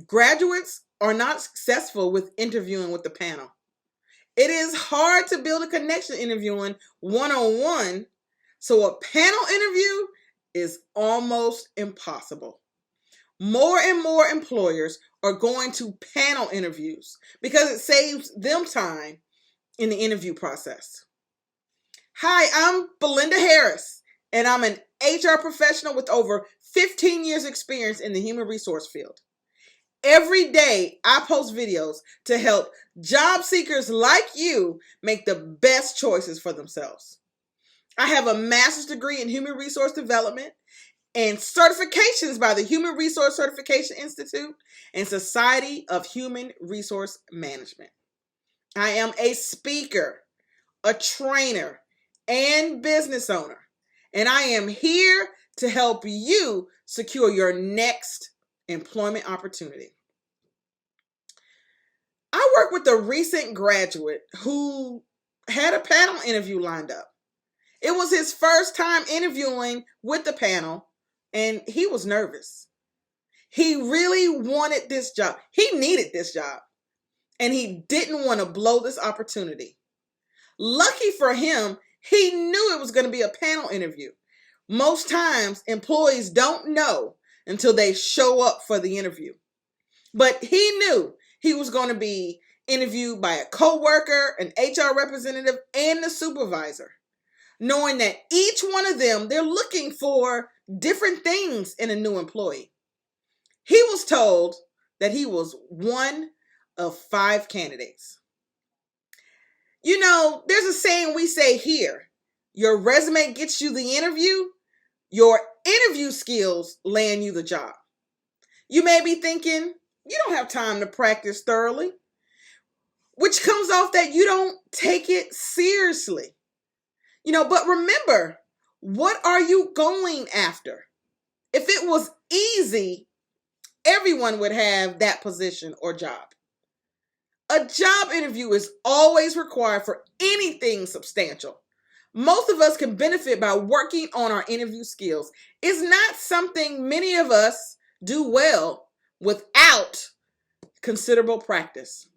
Graduates are not successful with interviewing with the panel. It is hard to build a connection interviewing one-on-one, so a panel interview is almost impossible. More and more employers are going to panel interviews because it saves them time in the interview process. Hi, I'm Belinda Harris, and I'm an HR professional with over 15 years experience in the human resource field. Every day, I post videos to help job seekers like you make the best choices for themselves. I have a master's degree in human resource development and certifications by the Human Resource Certification Institute and Society of Human Resource Management. I am a speaker, a trainer, and business owner, and I am here to help you secure your next employment opportunity. I work with a recent graduate who had a panel interview lined up. It was his first time interviewing with the panel, and he was nervous. He really wanted this job. He needed this job, and he didn't want to blow this opportunity. Lucky for him, he knew it was going to be a panel interview. Most times, employees don't know until they show up for the interview. But he knew he was going to be interviewed by a coworker, an HR representative, and the supervisor, knowing that each one of them, they're looking for different things in a new employee. He was told that he was one of 5 candidates. You know, there's a saying we say here: your resume gets you the interview, your interview skills land you the job. You may be thinking, you don't have time to practice thoroughly, which comes off that you don't take it seriously. But remember, what are you going after? If it was easy, everyone would have that position or job. A job interview is always required for anything substantial. Most of us can benefit by working on our interview skills. It's not something many of us do well without considerable practice.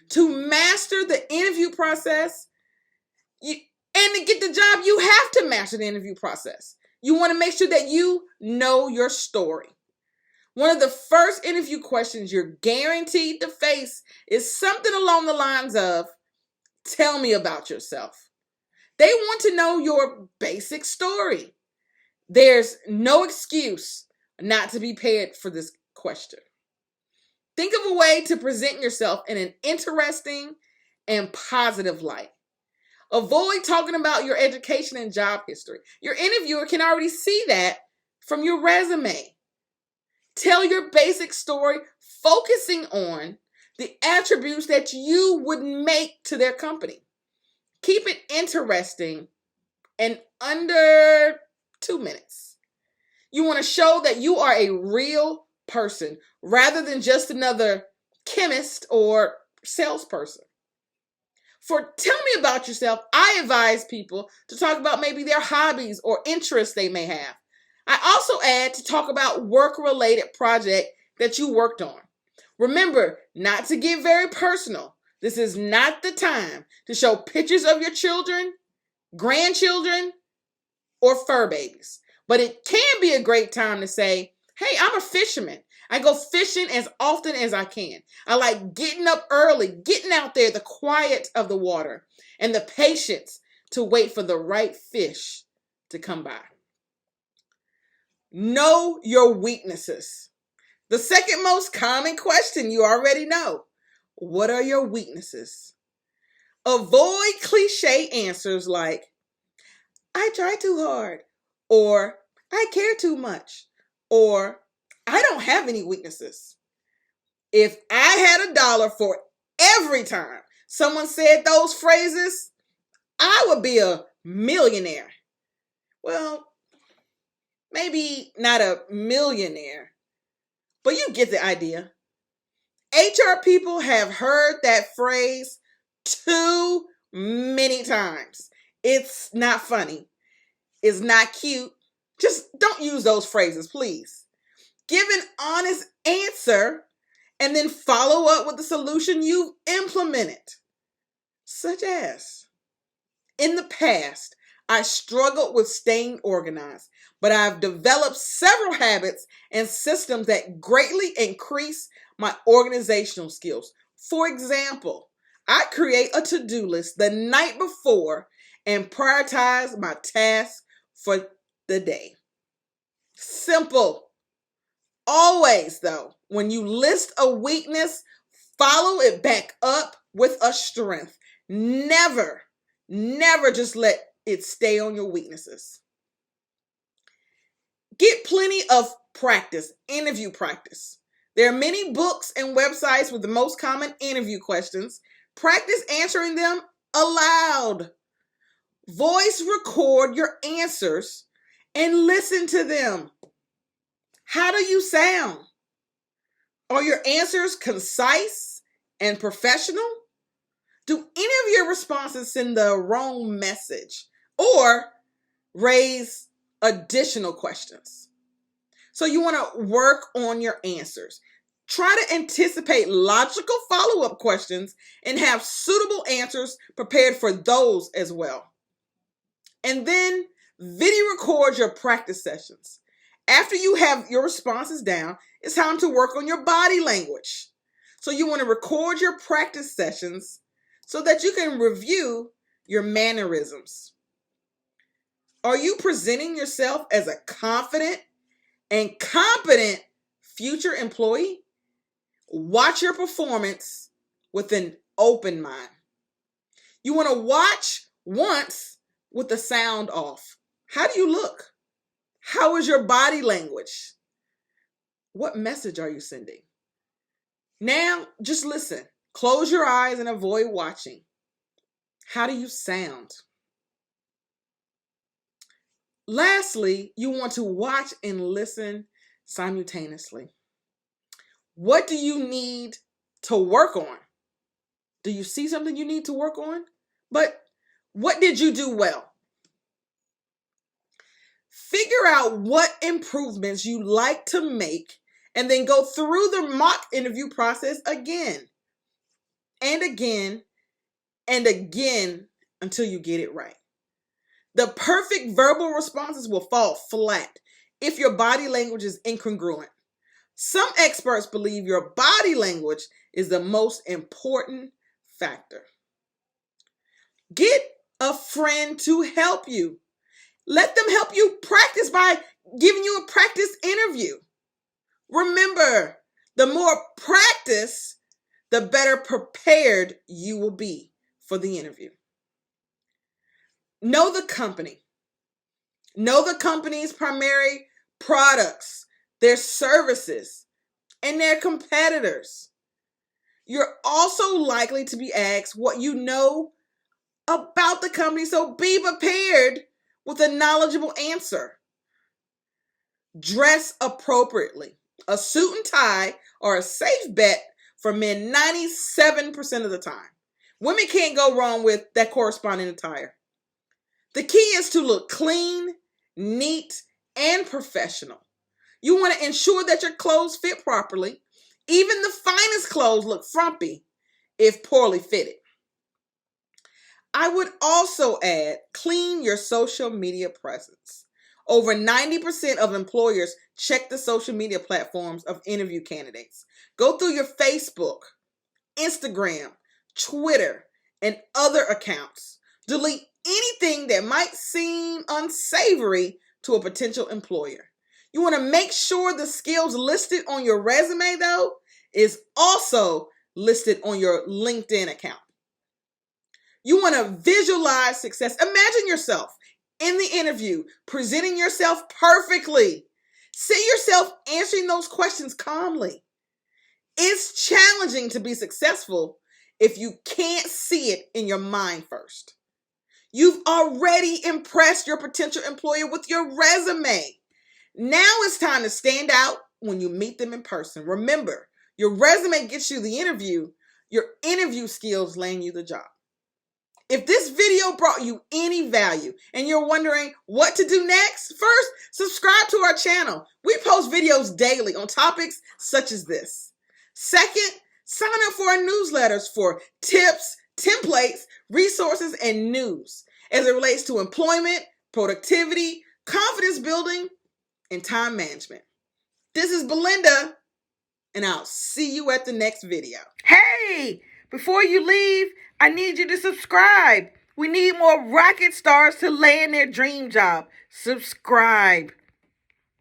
To master the interview process, and to get the job, you have to master the interview process. You want to make sure that you know your story. One of the first interview questions you're guaranteed to face is something along the lines of, tell me about yourself. They want to know your basic story. There's no excuse not to be prepared for this question. Think of a way to present yourself in an interesting and positive light. Avoid talking about your education and job history. Your interviewer can already see that from your resume. Tell your basic story, focusing on the attributes that you would make to their company. Keep it interesting and under 2 minutes. You want to show that you are a real person rather than just another chemist or salesperson. For tell me about yourself, I advise people to talk about maybe their hobbies or interests they may have. I also add to talk about work-related project that you worked on. Remember not to get very personal. This is not the time to show pictures of your children, grandchildren, or fur babies. But it can be a great time to say, hey, I'm a fisherman. I go fishing as often as I can. I like getting up early, getting out there, the quiet of the water, and the patience to wait for the right fish to come by. Know your weaknesses. The second most common question you already know. What are your weaknesses? Avoid cliche answers like, I try too hard, or I care too much, or I don't have any weaknesses. If I had $1 for every time someone said those phrases, I would be a millionaire. Well, maybe not a millionaire, but you get the idea. HR people have heard that phrase too many times. It's not funny. It's not cute. Just don't use those phrases, please. Give an honest answer and then follow up with the solution you've implemented. Such as, in the past, I struggled with staying organized, but I've developed several habits and systems that greatly increase my organizational skills. For example, I create a to-do list the night before and prioritize my tasks for the day. Simple. Always, though, when you list a weakness, follow it back up with a strength. Never just let it stay on your weaknesses. Get plenty of practice, interview practice. There are many books and websites with the most common interview questions. Practice answering them aloud. Voice record your answers and listen to them. How do you sound? Are your answers concise and professional? Do any of your responses send the wrong message or raise additional questions? So you want to work on your answers. Try to anticipate logical follow-up questions and have suitable answers prepared for those as well. And then video record your practice sessions. After you have your responses down, it's time to work on your body language. So you want to record your practice sessions so that you can review your mannerisms. Are you presenting yourself as a confident and competent future employee? Watch your performance with an open mind. You want to watch once with the sound off. How do you look? How is your body language? What message are you sending? Now, just listen. Close your eyes and avoid watching. How do you sound? Lastly, you want to watch and listen simultaneously. What do you need to work on? Do you see something you need to work on? But what did you do well? Figure out what improvements you like to make and then go through the mock interview process again and again and again until you get it right. The perfect verbal responses will fall flat if your body language is incongruent. Some experts believe your body language is the most important factor. Get a friend to help you. Let them help you practice by giving you a practice interview. Remember, the more practice, the better prepared you will be for the interview. Know the company. Know the company's primary products, their services, and their competitors. You're also likely to be asked what you know about the company, so be prepared with a knowledgeable answer. Dress appropriately. A suit and tie are a safe bet for men 97% of the time. Women can't go wrong with that corresponding attire. The key is to look clean, neat, and professional. You want to ensure that your clothes fit properly. Even the finest clothes look frumpy if poorly fitted. I would also add, clean your social media presence. Over 90% of employers check the social media platforms of interview candidates. Go through your Facebook, Instagram, Twitter, and other accounts. Delete anything that might seem unsavory to a potential employer. You want to make sure the skills listed on your resume, though, is also listed on your LinkedIn account. You want to visualize success. Imagine yourself in the interview, presenting yourself perfectly. See yourself answering those questions calmly. It's challenging to be successful if you can't see it in your mind first. You've already impressed your potential employer with your resume. Now it's time to stand out when you meet them in person. Remember, your resume gets you the interview. Your interview skills land you the job. If this video brought you any value and you're wondering what to do next, first, subscribe to our channel. We post videos daily on topics such as this. Second, sign up for our newsletters for tips, templates, resources, and news as it relates to employment, productivity, confidence building, and time management. This is Belinda, and I'll see you at the next video. Hey, before you leave, I need you to subscribe. We need more rocket stars to land their dream job. Subscribe.